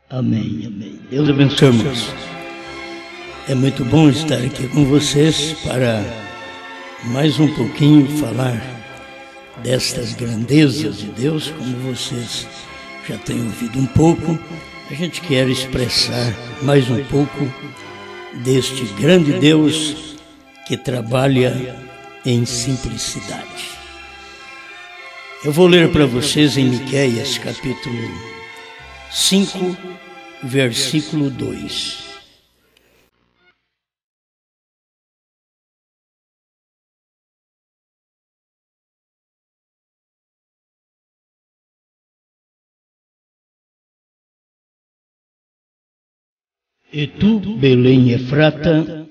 Amém, amém. Deus abençoe, irmãos. É muito bom estar aqui com vocês para mais um pouquinho falar destas grandezas de Deus, como vocês já têm ouvido um pouco. A gente quer expressar mais um pouco deste grande Deus que trabalha em simplicidade. Eu vou ler para vocês em Miqueias, capítulo 5, versículo 2. E tu, Belém Efrata,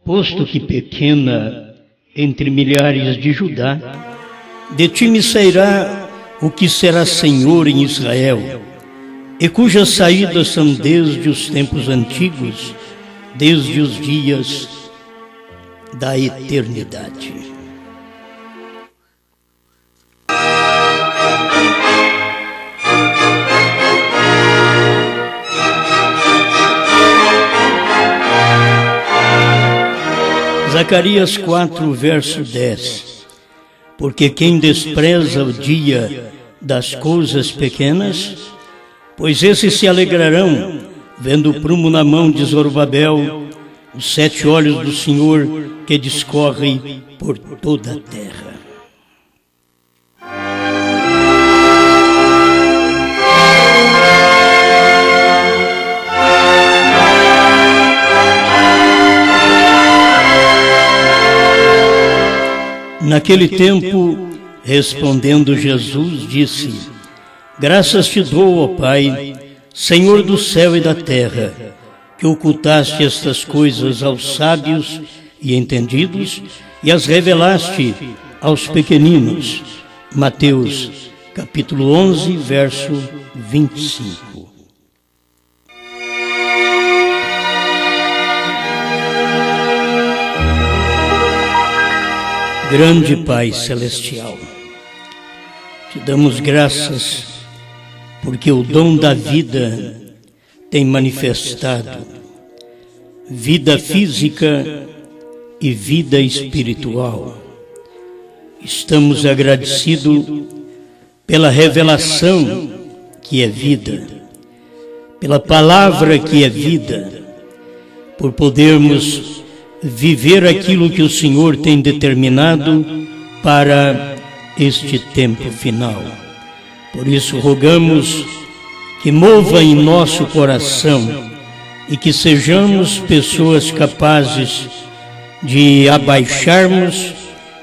posto que pequena entre milhares de Judá, de ti me sairá o que será Senhor em Israel, e cujas saídas são desde os tempos antigos, desde os dias da eternidade. Zacarias 4, verso 10. Porque quem despreza o dia das coisas pequenas, pois esses se alegrarão, vendo o prumo na mão de Zorobabel, os 7 olhos do Senhor que discorrem por toda a terra. Naquele tempo, respondendo Jesus, disse: Graças te dou, ó Pai, Senhor do céu e da terra, que ocultaste estas coisas aos sábios e entendidos e as revelaste aos pequeninos. Mateus, capítulo 11, verso 25. Grande Pai Celestial, te damos graças porque o dom da vida tem manifestado vida física e vida espiritual. Estamos agradecidos pela revelação que é vida, pela palavra que é vida, por podermos viver aquilo que o Senhor tem determinado para este tempo final. Por isso rogamos que mova em nosso coração e que sejamos pessoas capazes de abaixarmos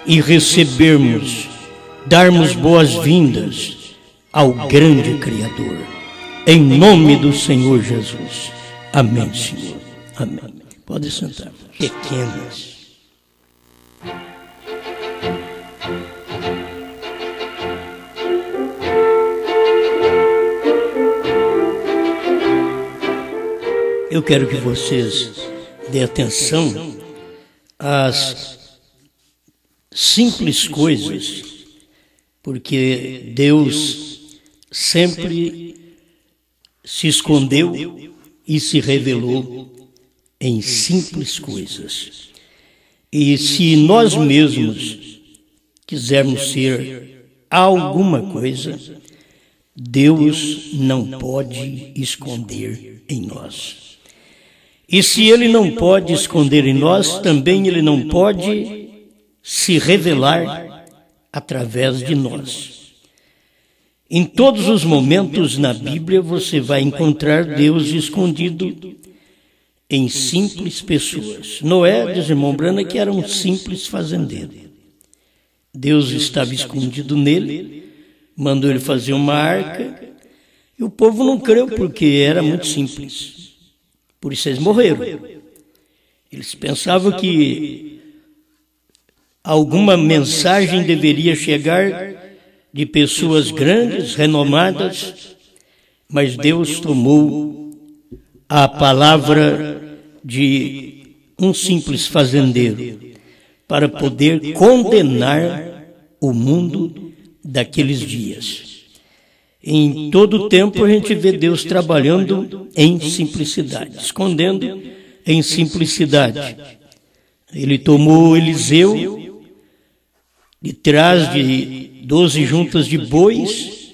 e recebermos, darmos boas-vindas ao grande Criador. Em nome do Senhor Jesus. Amém, Senhor. Amém. Pode sentar. Pequenas. Eu quero que vocês dêem atenção às simples coisas, porque Deus sempre se escondeu e se revelou em simples coisas. E se nós mesmos quisermos ser alguma coisa, Deus não pode esconder em nós. E se Ele não pode esconder em nós, também Ele não pode se revelar através de nós. Em todos os momentos na Bíblia você vai encontrar Deus escondido em simples pessoas. Noé, diz irmão Brana, que era um simples fazendeiro. Deus estava escondido nele, mandou ele fazer uma arca, e o povo não creu porque era muito simples. Por isso eles morreram. Eles pensavam que alguma mensagem deveria chegar de pessoas grandes, renomadas, mas Deus tomou a palavra de um simples fazendeiro para poder condenar o mundo daqueles dias. Em todo o tempo a gente vê Deus trabalhando em simplicidade, escondendo em simplicidade. Ele tomou Eliseu de trás de 12 juntas de bois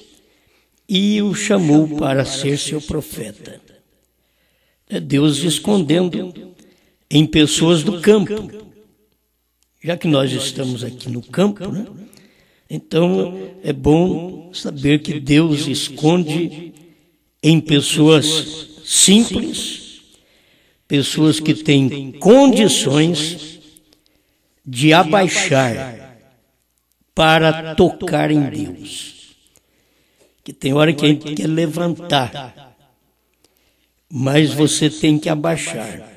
e o chamou para ser seu profeta. É Deus escondendo em pessoas do campo. Já que nós estamos aqui no campo, né? Então é bom saber que Deus esconde em pessoas simples, pessoas que têm condições de abaixar para tocar em Deus. Que tem hora que a gente quer levantar, mas você tem que abaixar.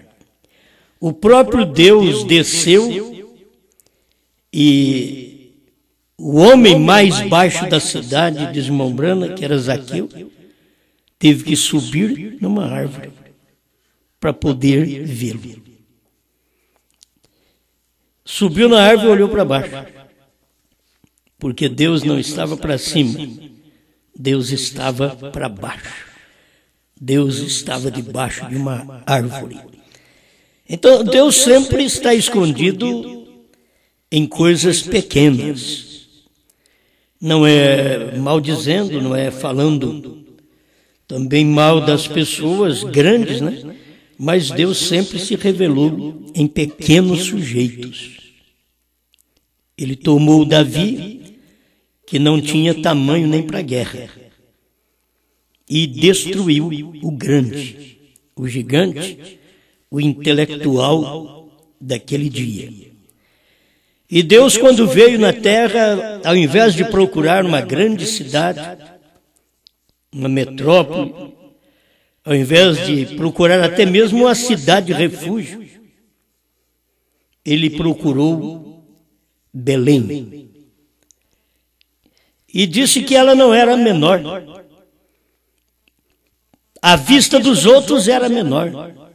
O próprio Deus desceu e o homem mais baixo da cidade desmembrana, que era Zaqueu, teve que subir numa árvore para poder vê-lo. Subiu na árvore e olhou para baixo, porque Deus não estava para cima, Deus estava para baixo. Deus estava debaixo de uma árvore. Então, Deus sempre está escondido em coisas pequenas. Não é maldizendo, não é falando também mal das pessoas grandes, né? Mas Deus sempre se revelou em pequenos sujeitos. Ele tomou Davi, que não tinha tamanho nem para a guerra, e destruiu o grande, o gigante, o intelectual daquele dia. E Deus, quando veio na terra, ao invés de procurar uma grande cidade, uma metrópole, ao invés de procurar até mesmo uma cidade de refúgio, ele procurou Belém. E disse que ela não era menor. À vista dos outros era menor,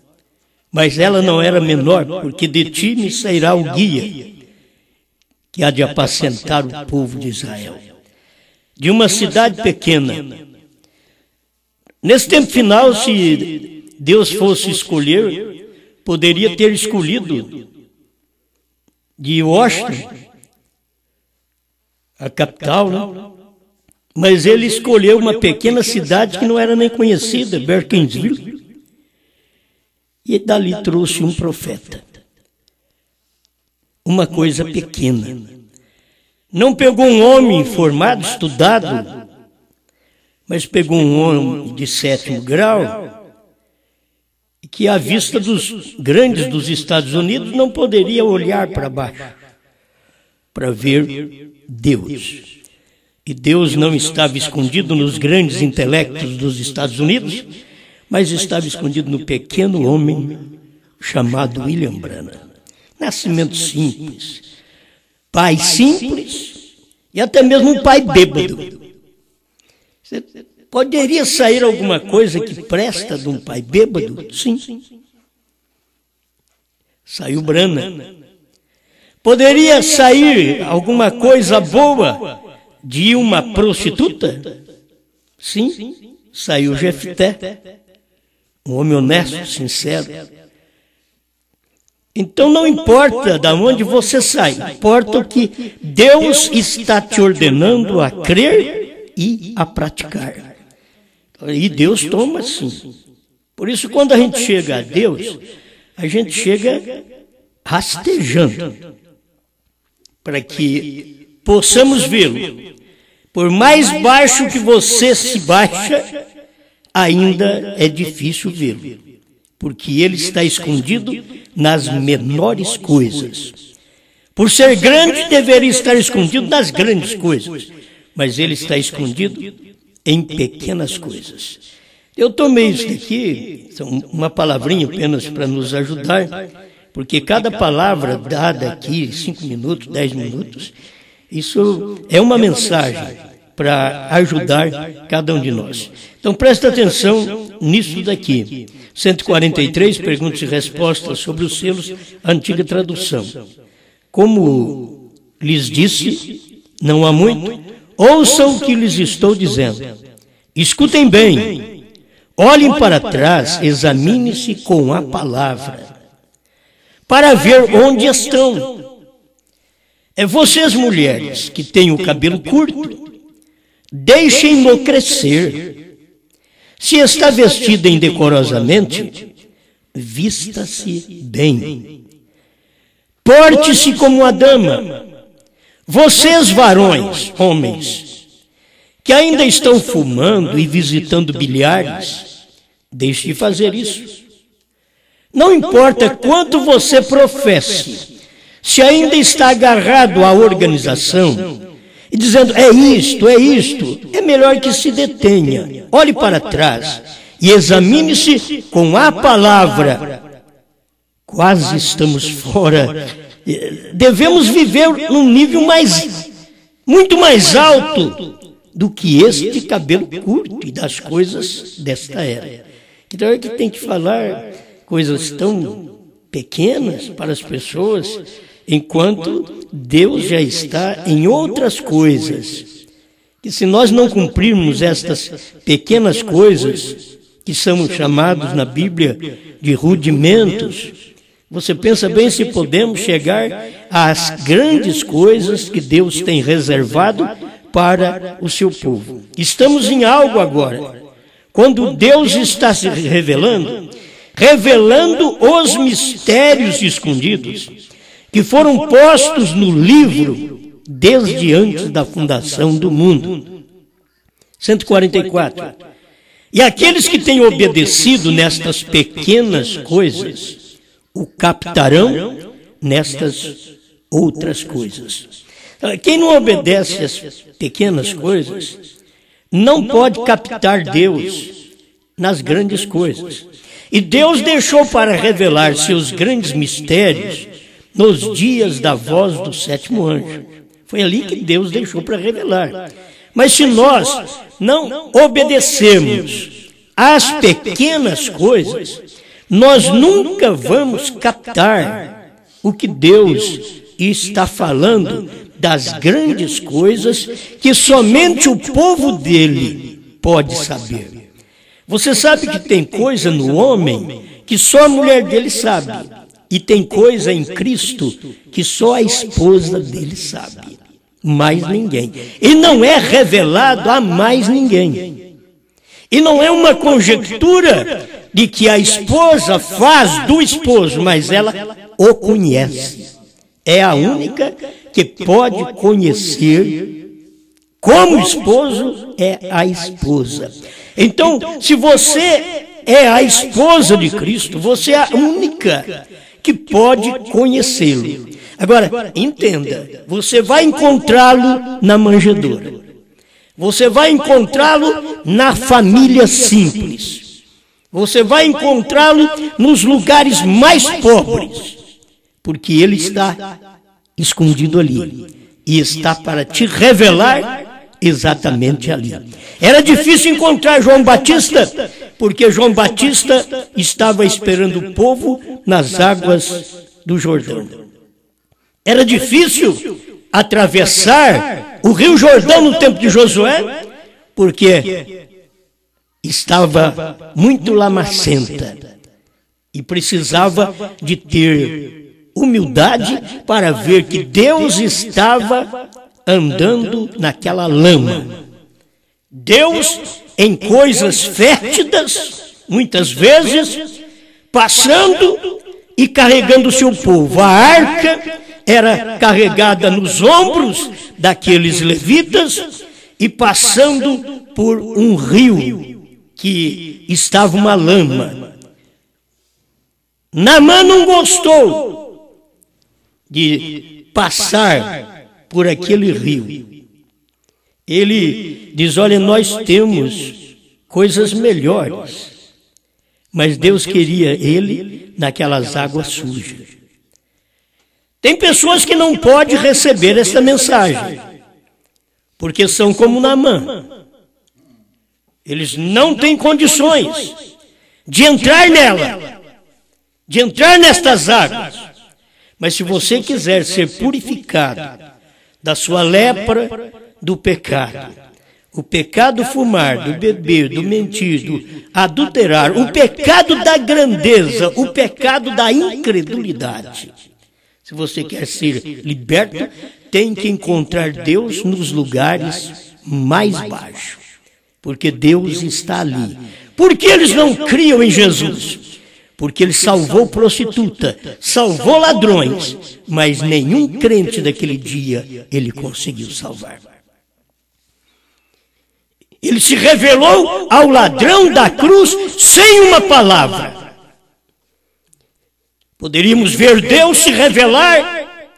mas ela não era menor, porque de ti me sairá o guia, que há de apacentar o povo de Israel. De uma cidade pequena. Nesse tempo final, se Deus fosse escolher, poderia ter escolhido de Washington, a capital, né? Mas ele escolheu uma pequena cidade que não era nem conhecida, Berkensville, e dali trouxe um profeta. Uma coisa pequena. Não pegou um homem formado, estudado, mas pegou um homem de 7º grau, que à vista dos grandes dos Estados Unidos não poderia olhar para baixo para ver Deus. E Deus não estava escondido nos grandes intelectos dos Estados Unidos, mas estava escondido no pequeno homem chamado William Branham. Nascimento simples, pai simples e até mesmo um pai bêbado. Poderia sair alguma coisa que presta de um pai bêbado? Sim. Saiu Branham. Poderia sair alguma coisa boa de uma prostituta? Sim, saiu Jefté, um homem honesto, sincero. Então não importa de onde você sai, importa o que Deus está te ordenando a crer e a praticar. E Deus toma assim. Por isso, quando a gente chega a Deus, a gente chega rastejando, para que possamos vê-lo. Por mais baixo que você se baixa, ainda é difícil vê-lo, porque ele está escondido nas menores coisas. Por ser grande, deveria estar escondido nas grandes coisas, mas ele está escondido em pequenas coisas. Eu tomei isso daqui, uma palavrinha apenas para nos ajudar, porque cada palavra dada aqui, 5 minutos, 10 minutos, isso é uma mensagem para ajudar cada um de nós. Então presta atenção nisso daqui. 143, perguntas e respostas sobre os selos, antiga tradução. Como lhes disse, não há muito, ouçam o que lhes estou dizendo. Escutem bem, olhem para trás, examine-se com a palavra, para ver onde estão. Vocês, mulheres, que têm o cabelo curto, deixem-no crescer. Se está vestida indecorosamente, vista-se bem. Porte-se como uma dama. Vocês, varões, homens, que ainda estão fumando e visitando bilhares, deixe de fazer isso. Não importa quanto você professe, se ainda está agarrado à organização e dizendo, é isto, é melhor que se detenha. Olhe para trás e examine-se com a palavra. Quase estamos fora. Devemos viver num nível muito mais alto do que este cabelo curto e das coisas desta era. Então é que tem que falar coisas tão pequenas para as pessoas, enquanto Deus já está em outras coisas. Que se nós não cumprirmos estas pequenas coisas, que são chamados na Bíblia de rudimentos, você pensa bem se podemos chegar às grandes coisas que Deus tem reservado para o seu povo. Estamos em algo agora, quando Deus está se revelando os mistérios escondidos que foram postos no livro desde antes da fundação do mundo. 144. E aqueles que têm obedecido nestas pequenas coisas, o captarão nestas outras coisas. Quem não obedece às pequenas coisas, não pode captar Deus nas grandes coisas. E Deus deixou para revelar seus grandes mistérios nos dias da voz do sétimo anjo. Foi ali que Deus deixou para revelar. Mas se nós não obedecemos às pequenas coisas, nós nunca vamos captar o que Deus está falando das grandes coisas que somente o povo dele pode saber. Você sabe que tem coisa no homem que só a mulher dele sabe, e tem coisa em Cristo que só a esposa dele sabe, mais ninguém. E não é revelado a mais ninguém. E não é uma conjectura de que a esposa faz do esposo, mas ela o conhece. É a única que pode conhecer como esposo é a esposa. Então, se você é a esposa de Cristo, você é a única que pode conhecê-lo. Agora, entenda, você vai encontrá-lo na manjedoura. Você vai encontrá-lo na família simples. Você vai encontrá-lo nos lugares mais pobres, porque ele está escondido ali e está para te revelar exatamente ali. Era difícil encontrar João Batista, porque João Batista estava esperando o povo nas águas do Jordão. Era difícil atravessar o Rio Jordão no tempo de Josué, porque estava muito lamacenta e precisava de ter humildade para ver que Deus estava andando naquela lama. Deus, em coisas fétidas, muitas vezes, passando e carregando o seu povo. A arca era carregada nos ombros daqueles levitas e passando por um rio que estava uma lama. Naamã não gostou de passar por aquele rio. Ele diz, olha, nós temos coisas melhores, mas Deus queria ele naquelas águas sujas. Tem pessoas que não podem receber essa mensagem, porque são como Naamã. Eles não têm condições de entrar nela, de entrar nestas águas. Mas se você quiser ser purificado da sua lepra do pecado, O pecado fumar, do beber, do mentir, do adulterar, o pecado da grandeza, o pecado da incredulidade. Se você quer ser liberto, tem que encontrar Deus nos lugares mais baixos. Porque Deus está ali. Por que eles não criam em Jesus? Porque ele salvou prostituta, salvou ladrões, mas nenhum crente daquele dia ele conseguiu salvar. Ele se revelou ao ladrão da cruz sem uma palavra. Poderíamos ver Deus se revelar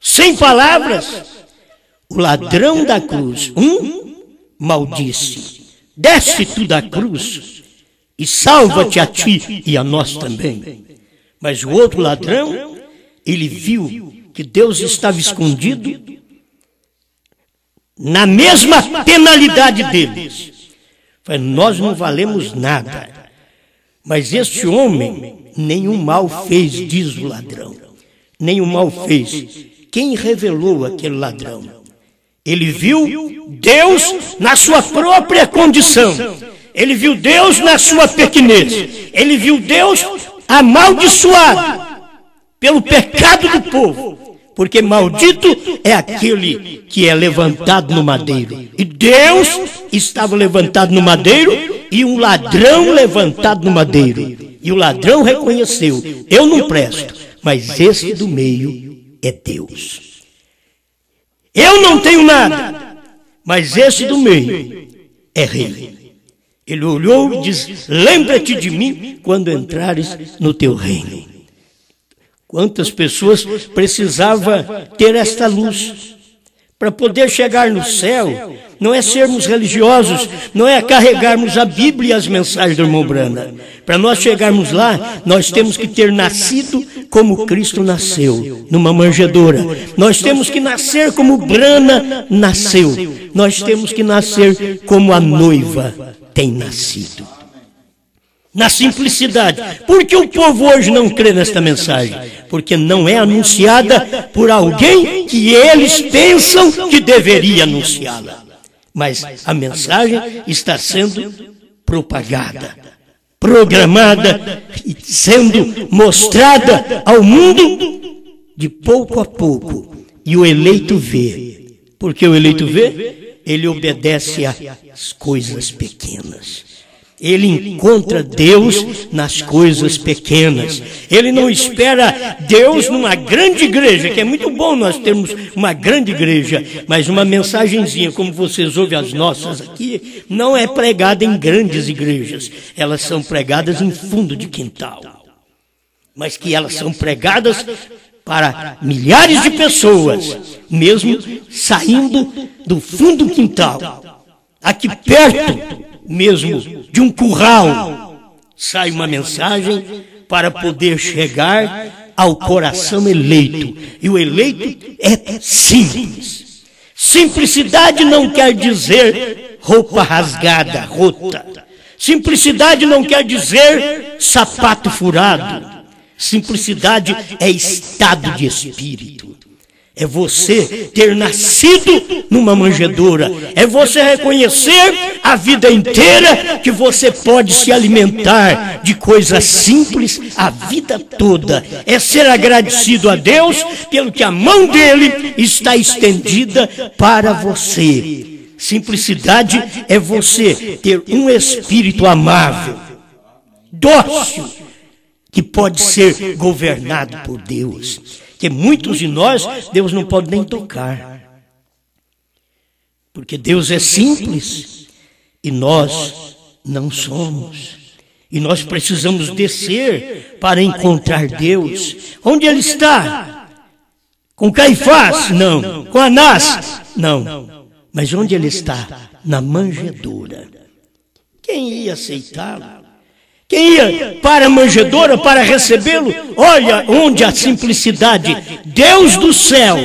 sem palavras. O ladrão da cruz, maldisse: desce tu da cruz e salva-te a ti e a nós também. Mas o outro ladrão, ele viu que Deus estava escondido na mesma penalidade deles. Falei, nós não valemos nada. Mas este homem nenhum mal fez, diz o ladrão. Nenhum mal fez. Quem revelou aquele ladrão? Ele viu Deus na sua própria condição. Ele viu Deus na sua pequenez. Ele viu Deus amaldiçoado pelo pecado do povo. Porque maldito é aquele que é levantado no madeiro. E Deus estava levantado no madeiro e um ladrão levantado no madeiro. E o ladrão reconheceu: eu não presto, mas esse do meio é Deus. Eu não tenho nada, mas esse do meio é rei. Ele olhou e disse: lembra-te de mim quando entrares no teu reino. Quantas pessoas precisavam ter esta luz para poder chegar no céu? Não é sermos religiosos, não é carregarmos a Bíblia e as mensagens do irmão Brana. Para nós chegarmos lá, nós temos que ter nascido como Cristo nasceu, numa manjedoura. Nós temos que nascer como Brana nasceu. Nós temos que nascer como a noiva tem nascido. Na simplicidade. Por que o povo hoje não crê nesta mensagem? Porque não é anunciada por alguém que eles pensam que deveria anunciá-la. Mas a mensagem está sendo propagada, programada e sendo mostrada ao mundo de pouco a pouco. E o eleito vê. Porque o eleito vê, ele obedece às coisas pequenas. Ele encontra Deus nas coisas pequenas. Ele não espera Deus numa grande igreja, que é muito bom nós termos uma grande igreja, mas uma mensagenzinha, como vocês ouvem as nossas aqui, não é pregada em grandes igrejas. Elas são pregadas em fundo de quintal. Mas que elas são pregadas para milhares de pessoas, mesmo saindo do fundo do quintal. Aqui perto mesmo de um curral, sai uma mensagem para poder chegar ao coração eleito. E o eleito é simples. Simplicidade não quer dizer roupa rasgada, rota. Simplicidade não quer dizer sapato furado. Simplicidade é estado de espírito. É você ter nascido numa manjedoura. É você reconhecer a vida inteira que você pode se alimentar de coisas simples a vida toda. É ser agradecido a Deus pelo que a mão dele está estendida para você. Simplicidade é você ter um espírito amável, dócil, que pode ser governado por Deus. Porque muitos de nós, Deus não pode nem tocar. Porque Deus é simples e nós não somos. E nós precisamos descer para encontrar Deus. Onde Ele está? Com Caifás? Não. Com Anás? Não. Mas onde Ele está? Na manjedoura. Quem ia aceitá-lo? Quem ia para a manjedoura para recebê-lo? Olha onde a simplicidade. Deus do céu,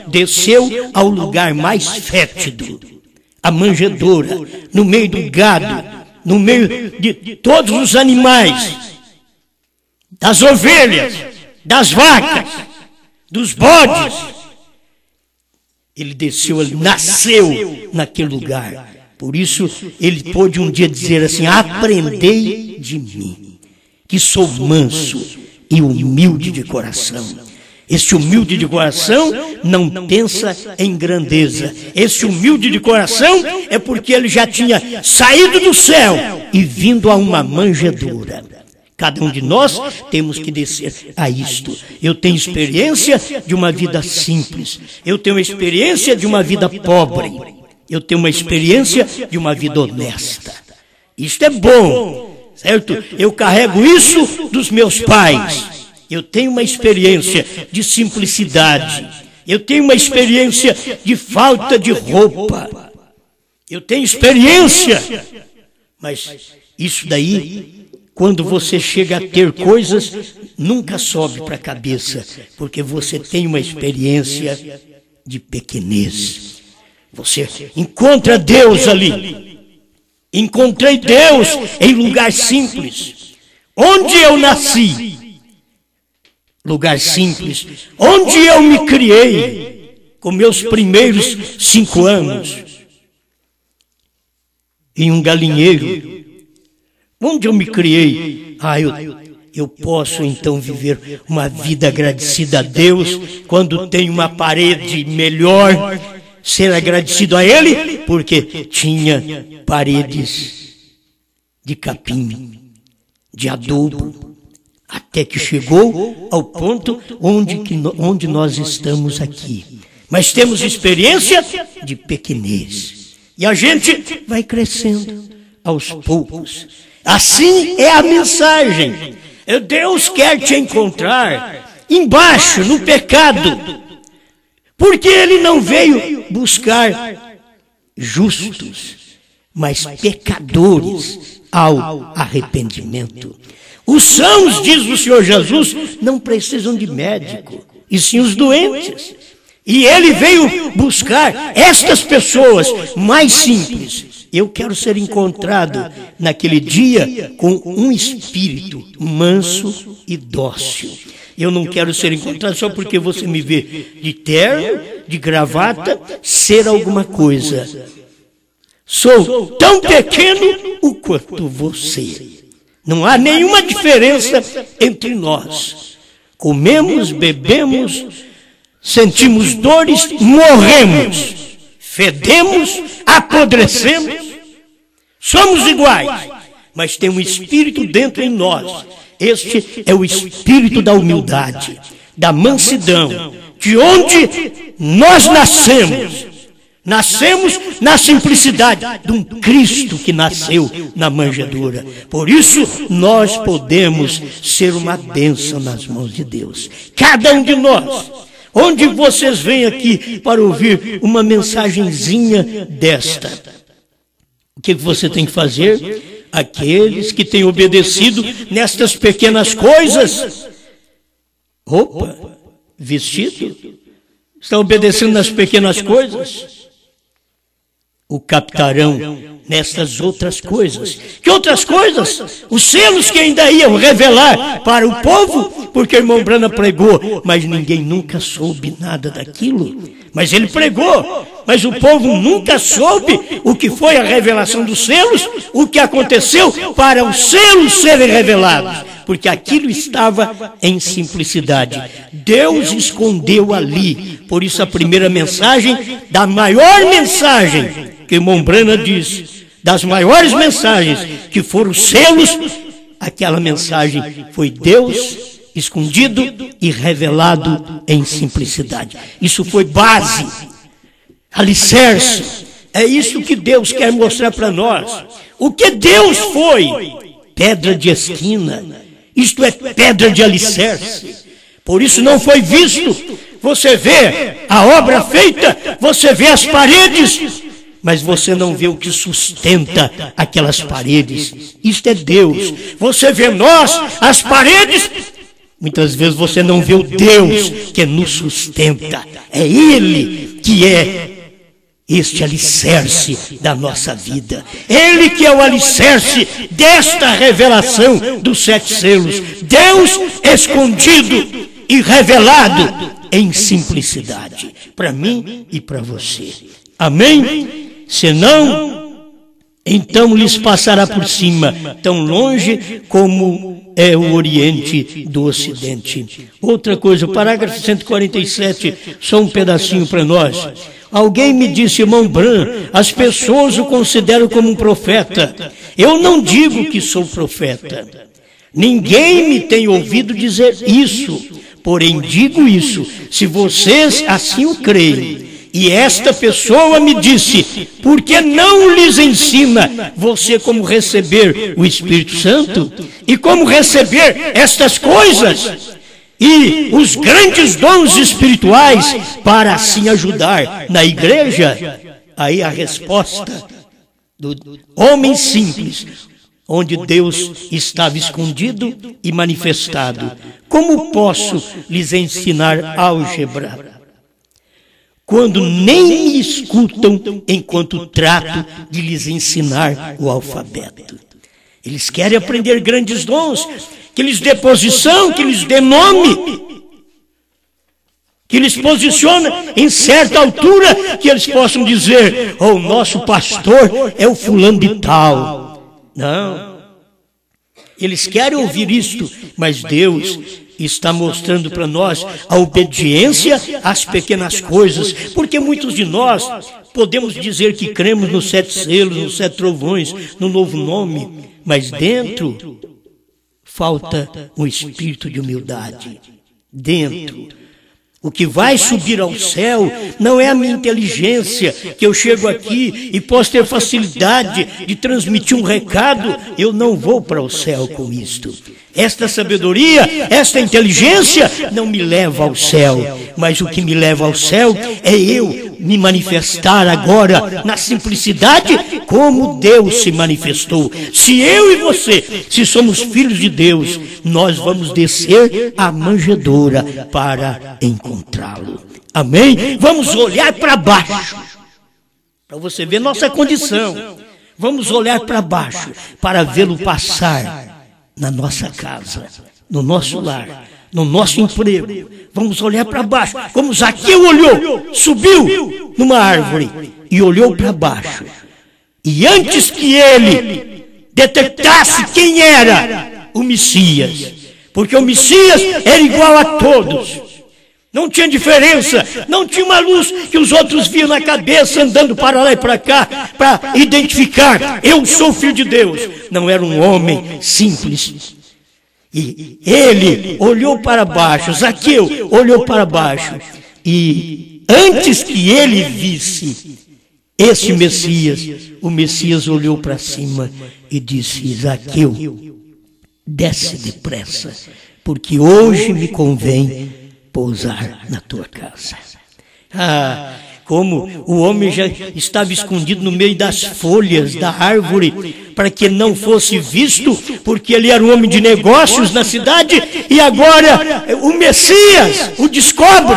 desceu ao lugar mais fétido. A manjedoura, no meio do gado, no meio de todos os animais, das ovelhas, das vacas, dos bodes. Ele desceu, ele nasceu naquele lugar. Por isso, ele pôde um dia dizer assim: aprendei de mim, que sou manso e humilde de coração. Este humilde de coração não pensa em grandeza. Este humilde de coração é porque ele já tinha saído do céu e vindo a uma manjedoura. Cada um de nós temos que descer a isto. Eu tenho experiência de uma vida simples. Eu tenho experiência de uma vida pobre. Eu tenho uma experiência de uma vida honesta. Isto é bom, certo? Eu carrego isso dos meus pais. Eu tenho uma experiência de simplicidade. Eu tenho uma experiência de falta de roupa. Eu tenho experiência. Mas isso daí, quando você chega a ter coisas, nunca sobe para a cabeça, porque você tem uma experiência de pequenez. Você encontra Deus ali. Encontrei Deus em lugar simples. Onde eu nasci? Lugar simples. Onde eu me criei? Com meus primeiros 5 anos. Em um galinheiro. Onde eu me criei? Eu posso então viver uma vida agradecida a Deus quando tenho uma parede melhor, ser agradecido a Ele, porque tinha paredes de capim, de adubo, até que chegou ao ponto onde nós estamos aqui. Mas temos experiência de pequenez. E a gente vai crescendo aos poucos. Assim é a mensagem. Deus quer te encontrar embaixo, no pecado. Porque Ele não veio buscar justos, mas pecadores ao arrependimento. Os sãos, diz o Senhor Jesus, não precisam de médico, e sim os doentes. E Ele veio buscar estas pessoas mais simples. Eu quero ser encontrado naquele dia com um espírito manso e dócil. Eu não quero ser encontrado só porque você me vê de terno, de gravata, ser alguma coisa. Sou tão pequeno o quanto você. Não há nenhuma diferença entre nós. Comemos, bebemos, sentimos dores, morremos. Fedemos, apodrecemos. Somos iguais, mas tem um espírito dentro em nós. Este é o espírito da humildade, da mansidão, de onde nós nascemos. Nascemos na simplicidade de um Cristo que nasceu na manjedoura. Por isso, nós podemos ser uma bênção nas mãos de Deus. Cada um de nós. Onde vocês vêm aqui para ouvir uma mensagenzinha desta? O que você tem que fazer? Aqueles que têm obedecido nestas pequenas coisas. Roupa, vestido, estão obedecendo nas pequenas coisas. O captarão nestas outras coisas. Que outras coisas? Os selos que ainda iam revelar para o povo, porque o irmão Brana pregou, mas ninguém nunca soube nada daquilo. Mas ele pregou, mas o povo nunca soube o que foi a revelação dos selos, o que aconteceu para os selos serem revelados. Porque aquilo estava em simplicidade. Deus escondeu ali. Por isso a primeira mensagem, da maior mensagem, que o irmão Brana diz, das maiores mensagens que foram os selos, aquela mensagem foi Deus escondido e revelado em simplicidade. Isso foi base, alicerce. É isso que Deus quer mostrar para nós. O que Deus foi? Pedra de esquina. Isto é pedra de alicerce. Por isso não foi visto. Você vê a obra feita, você vê as paredes, mas você não vê o que sustenta aquelas paredes. Isto é Deus. Você vê nós, as paredes, muitas vezes você não vê o Deus que nos sustenta. É Ele que é este alicerce da nossa vida. Ele que é o alicerce desta revelação dos 7 selos. Deus escondido e revelado em simplicidade, para mim e para você. Amém? Senão, então lhes passará por cima, tão longe como é o Oriente do Ocidente. Outra coisa, o parágrafo 147, só um pedacinho para nós. Alguém me disse, irmão Bran, as pessoas o consideram como um profeta. Eu não digo que sou profeta. Ninguém me tem ouvido dizer isso. Porém, digo isso, se vocês assim o creem. E esta pessoa me disse, por que não lhes ensina você como receber o Espírito Santo? E como receber estas coisas? E os grandes dons espirituais para assim ajudar na igreja? Aí a resposta do homem simples, onde Deus estava escondido e manifestado. Como posso lhes ensinar álgebra, quando nem me escutam enquanto trato de lhes ensinar o alfabeto? Eles querem aprender grandes dons, que lhes dê posição, que lhes dê nome, que lhes posicione em certa altura, que eles possam dizer, o nosso pastor é o fulano de tal. Não. Eles querem ouvir isto, mas Deus está mostrando para nós a obediência às pequenas coisas, porque muitos de nós podemos dizer que cremos nos 7 selos, nos 7 trovões, no novo nome, mas dentro falta um espírito de humildade. Dentro. O que vai subir ao céu não é a minha inteligência, que eu chego aqui e posso ter facilidade de transmitir um recado. Eu não vou para o céu com isto. Esta sabedoria, esta inteligência não me leva ao céu, mas o que me leva ao céu é eu me manifestar agora na simplicidade como Deus se manifestou. Se eu e você, se somos filhos de Deus, nós vamos descer à manjedoura para encontrá-lo. Amém? Vamos olhar para baixo, para você ver nossa condição. Vamos olhar para baixo, para vê-lo passar na nossa casa, no nosso lar, no nosso emprego. Vamos olhar para baixo, como Zaqueu olhou, subiu numa árvore e olhou para baixo. E antes que ele detectasse quem era o Messias, porque o Messias era igual a todos, não tinha diferença, não tinha uma luz que os outros viam na cabeça andando para lá e para cá, para identificar, eu sou filho de Deus. Não, era um homem simples. E ele olhou para baixo, Zaqueu olhou para baixo, e antes que ele visse esse Messias, o Messias olhou para cima e disse, Zaqueu, desce depressa, porque hoje me convém pousar na tua casa. Ah, como o homem já estava escondido no meio das folhas da árvore, para que não fosse visto, porque ele era um homem de negócios na cidade, e agora o Messias o descobre,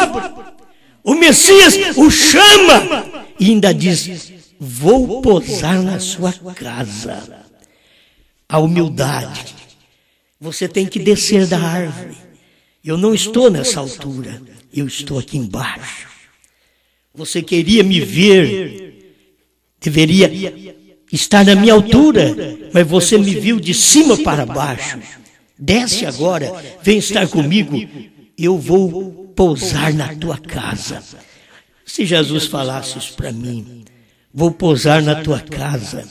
o Messias o chama, e ainda diz, vou pousar na sua casa. A humildade. Você tem que descer da árvore. Eu não estou nessa altura, eu estou aqui embaixo. Você queria me ver, deveria estar na minha altura, mas você me viu de cima para baixo. Desce agora, vem estar comigo, eu vou pousar na tua casa. Se Jesus falasse isso para mim, vou pousar na tua casa,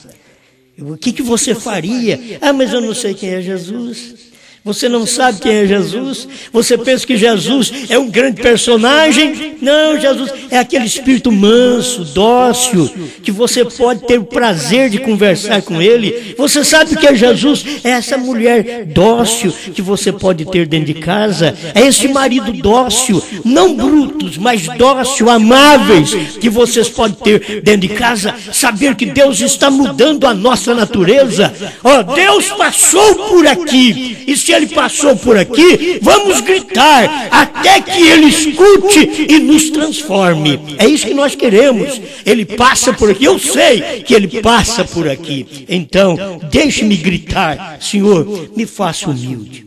o que você faria? Ah, mas eu não sei quem é Jesus. Você não sabe quem é Jesus? Você pensa que Jesus é um grande personagem? Não, Jesus é aquele espírito manso, dócil, que você pode ter o prazer de conversar com ele. Você sabe que é Jesus? É essa mulher dócil que você pode ter dentro de casa. É esse marido dócil, não brutos, mas dócil, amáveis, que vocês podem ter dentro de casa. Saber que Deus está mudando a nossa natureza. Oh, Deus passou por aqui. E se Ele passou por aqui, vamos gritar até que Ele escute e nos transforme. É isso que nós queremos. Ele passa por aqui, eu sei que Ele passa por aqui. Então, deixe-me gritar, Senhor, me faça humilde.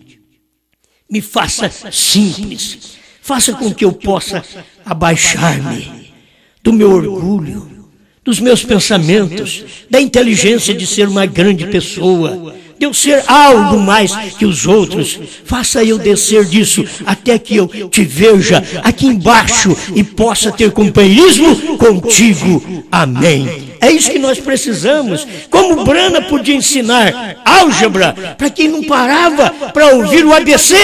Me faça simples. Faça com que eu possa abaixar-me do meu orgulho, dos meus pensamentos, da inteligência de ser uma grande pessoa, de eu ser algo mais que os outros. Faça eu descer disso até que eu te veja aqui embaixo e possa ter companheirismo contigo. Amém. É isso que nós precisamos. Como Brana podia ensinar álgebra para quem não parava para ouvir o ABC,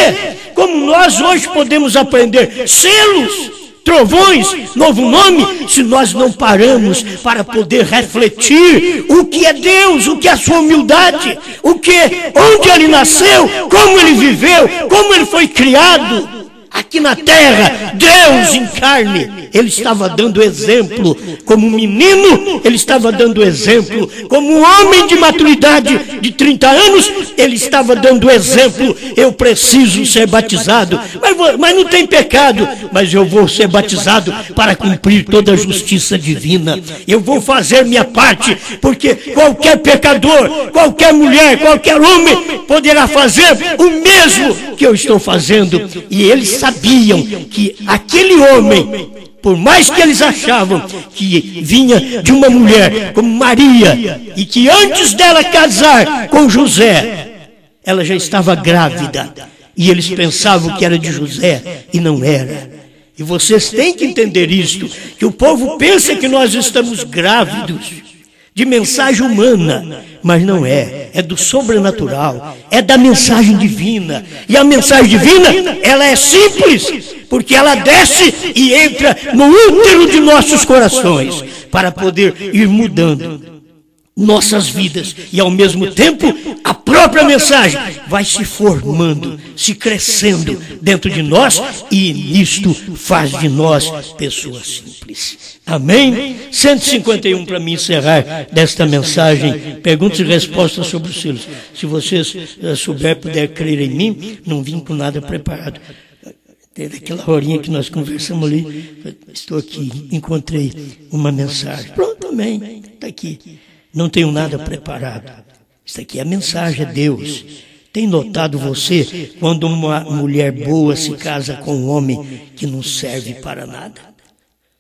como nós hoje podemos aprender selos, trovões, novo nome, se nós não paramos para poder refletir o que é Deus, o que é a sua humildade, onde ele nasceu, como ele viveu, como ele foi criado. Aqui na terra, Deus em carne, ele estava dando exemplo. Como menino, ele estava dando exemplo. Como homem de maturidade de 30 anos, ele estava dando exemplo. Eu preciso ser batizado, mas não tem pecado. Mas eu vou ser batizado para cumprir toda a justiça divina. Eu vou fazer minha parte, porque qualquer pecador, qualquer mulher, qualquer homem poderá fazer o mesmo que eu estou fazendo. E eles sabiam que aquele homem, por mais que eles achavam que vinha de uma mulher como Maria, e que antes dela casar com José, ela já estava grávida, e eles pensavam que era de José, e não era. E vocês têm que entender isto, que o povo pensa que nós estamos grávidos de mensagem humana, mas não é. É do sobrenatural, é da mensagem divina. E a mensagem divina, ela é simples, porque ela desce e entra no útero de nossos corações, para poder ir mudando nossas vidas. E ao mesmo tempo, a própria mensagem vai se formando, se crescendo dentro de nós, e nisto faz de nós pessoas simples. Amém? 151 para me encerrar desta mensagem. Perguntas e respostas sobre os selos. Se vocês souber, puder crer em mim, não vim com nada preparado. Teve aquela horinha que nós conversamos ali. Estou aqui, encontrei uma mensagem. Pronto, amém. Está aqui. Não tenho nada preparado. Isso aqui é a mensagem, é Deus. Tem notado você quando uma mulher boa se casa com um homem que não serve para nada?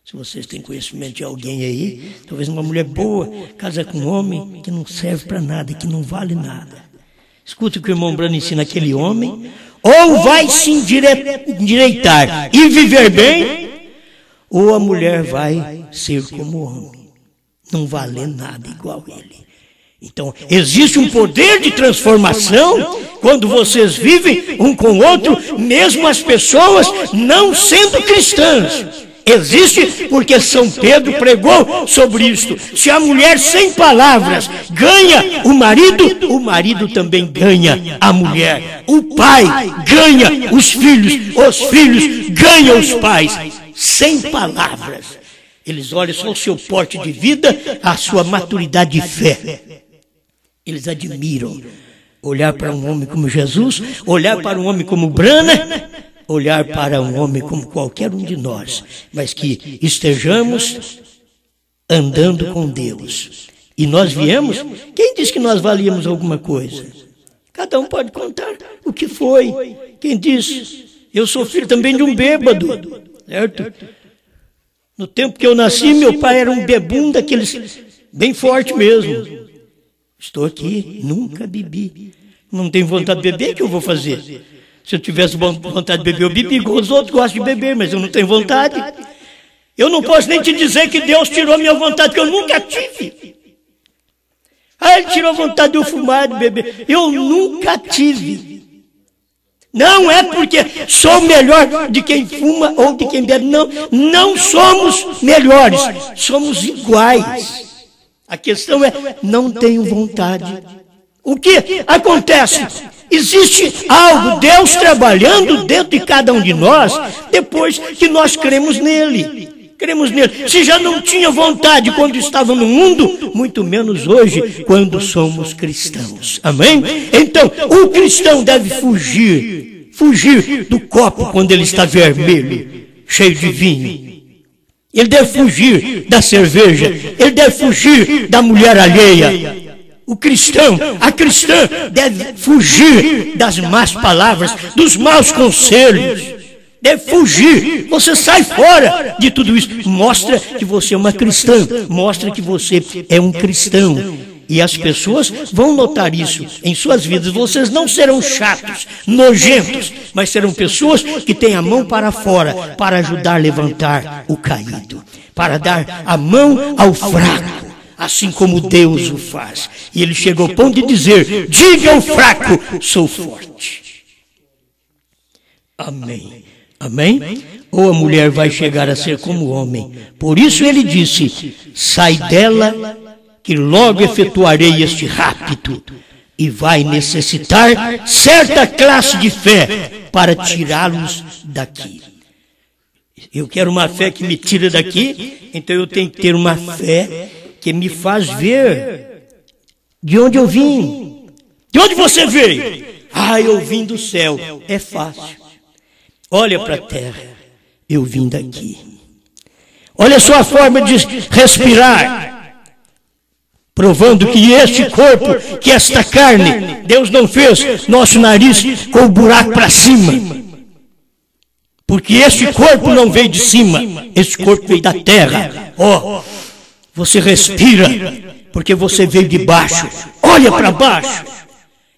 Se vocês têm conhecimento de alguém aí, talvez uma mulher boa casa com um homem que não serve para nada, que não vale nada. Escuta o que o irmão Brana ensina: aquele homem ou vai se endireitar e viver bem, ou a mulher vai ser como o homem, não valer nada igual a ele. Então, existe um poder de transformação quando vocês vivem um com o outro, mesmo as pessoas não sendo cristãs. Existe, porque São Pedro pregou sobre isto. Se a mulher sem palavras ganha o marido também ganha a mulher. O pai ganha os filhos ganham os pais. Sem palavras. Eles olham só o seu porte de vida, a sua maturidade de fé. Eles admiram olhar para um homem como Jesus, olhar para um homem como Brana, olhar para um homem como qualquer um de nós, mas que estejamos andando com Deus. E nós viemos, quem disse que nós valíamos alguma coisa? Cada um pode contar o que foi. Quem disse? Eu sou filho também de um bêbado, certo? No tempo que eu nasci, meu pai era um bebum daqueles bem forte mesmo. Estou aqui, nunca bebi. Não tenho vontade de beber, o que eu vou fazer? Se eu tivesse vontade de beber, eu bebi. Os outros gostam de beber, mas eu não tenho vontade. Eu não posso nem te dizer que Deus tirou minha vontade, que eu nunca tive. Ah, Ele tirou a vontade de eu fumar, de beber. Eu nunca tive. Não é porque sou melhor de quem fuma ou de quem bebe. Não, não somos melhores. Somos iguais. A questão é, não tenho vontade. O que acontece? Existe algo, Deus trabalhando dentro de cada um de nós, depois que nós cremos nele. Cremos nele. Se já não tinha vontade quando estava no mundo, muito menos hoje, quando somos cristãos. Amém? Então, o cristão deve fugir do copo quando ele está vermelho, cheio de vinho. Ele deve fugir da cerveja. Ele deve fugir da mulher alheia. O cristão, a cristã deve fugir das más palavras, dos maus conselhos. Deve fugir. Você sai fora de tudo isso. Mostra que você é uma cristã. Mostra que você é um cristão. E as pessoas vão notar isso em suas vidas. Vocês não serão chatos, nojentos, mas serão pessoas que têm a mão para fora para ajudar a levantar o caído, para dar a mão ao fraco, assim como Deus o faz. E ele chegou ao ponto de dizer: diga ao fraco, sou forte. Amém. Amém? Ou a mulher vai chegar a ser como o homem. Por isso ele disse: sai dela, que logo efetuarei este rapto. E vai necessitar certa classe de fé para tirá-los daqui. Eu quero uma fé que me tira daqui, então eu tenho que ter uma fé que me faz ver de onde eu vim. De onde você veio? Ah, eu vim do céu. É fácil. Olha para a terra. Eu vim daqui. Olha a sua forma de respirar. Provando que este corpo, que esta carne, Deus não fez nosso nariz com o buraco para cima. Porque este corpo não veio de cima. Este corpo veio da terra. Ó, você respira porque você veio de baixo. Olha para baixo.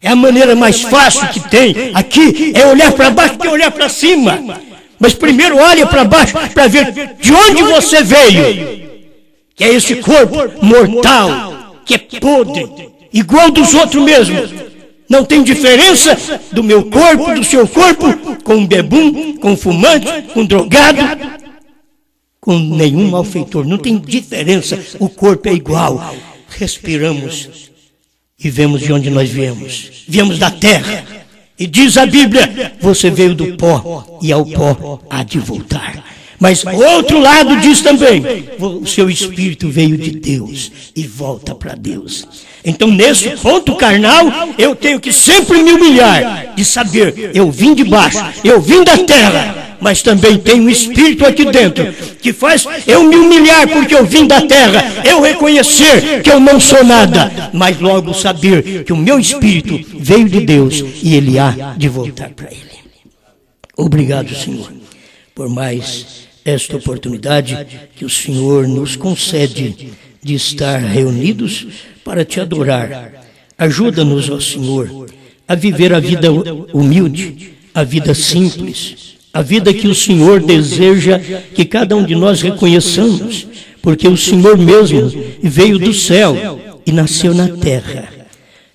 É a maneira mais fácil que tem aqui, é olhar para baixo que olhar para cima. Mas primeiro olha para baixo para ver de onde você veio. Que é esse corpo mortal, que é podre, igual dos outros mesmo. Não tem diferença do meu corpo, do seu corpo, com um bebum, com um fumante, com um drogado, com nenhum malfeitor. Não tem diferença, o corpo é igual. Respiramos e vemos de onde nós viemos. Viemos da terra. E diz a Bíblia, você veio do pó e ao pó há de voltar. Mas o outro lado diz também, o seu espírito veio de Deus e volta para Deus. Então nesse ponto carnal, eu tenho que sempre me humilhar, de saber, eu vim de baixo, eu vim da terra. Mas também tem um espírito aqui dentro que faz eu me humilhar porque eu vim da terra, eu reconhecer que eu não sou nada, mas logo saber que o meu espírito veio de Deus e ele há de voltar para ele. Obrigado, Senhor, por mais esta oportunidade que o Senhor nos concede de estar reunidos para te adorar. Ajuda-nos, ó Senhor, a viver a vida humilde, a vida simples, a vida que o Senhor deseja que cada um de nós reconheçamos, porque o Senhor mesmo veio do céu e nasceu na terra.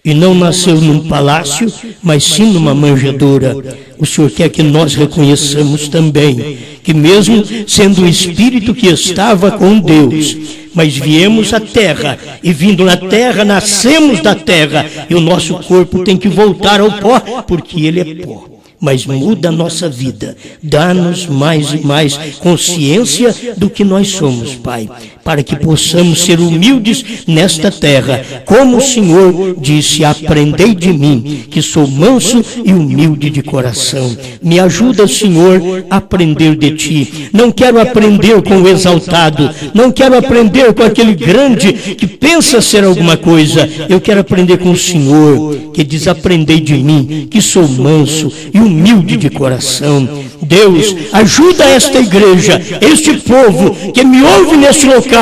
E não nasceu num palácio, mas sim numa manjedoura. O Senhor quer que nós reconheçamos também que mesmo sendo o Espírito que estava com Deus, mas viemos à terra, e vindo na terra, nascemos da terra, e o nosso corpo tem que voltar ao pó, porque ele é pó. Mas muda a nossa vida, dá-nos mais e mais consciência do que nós somos, Pai, para que possamos ser humildes nesta terra, como o Senhor disse: aprendei de mim, que sou manso e humilde de coração. Me ajuda, Senhor, a aprender de Ti. Não quero aprender com o exaltado, não quero aprender com aquele grande que pensa ser alguma coisa. Eu quero aprender com o Senhor, que diz: aprendei de mim, que sou manso e humilde de coração. Deus, ajuda esta igreja, este povo que me ouve nesse local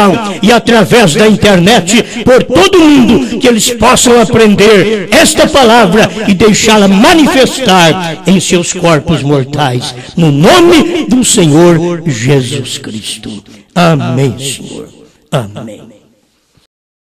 e através da internet, por todo mundo, que eles possam aprender esta palavra e deixá-la manifestar em seus corpos mortais, no nome do Senhor Jesus Cristo. Amém, Senhor. Amém.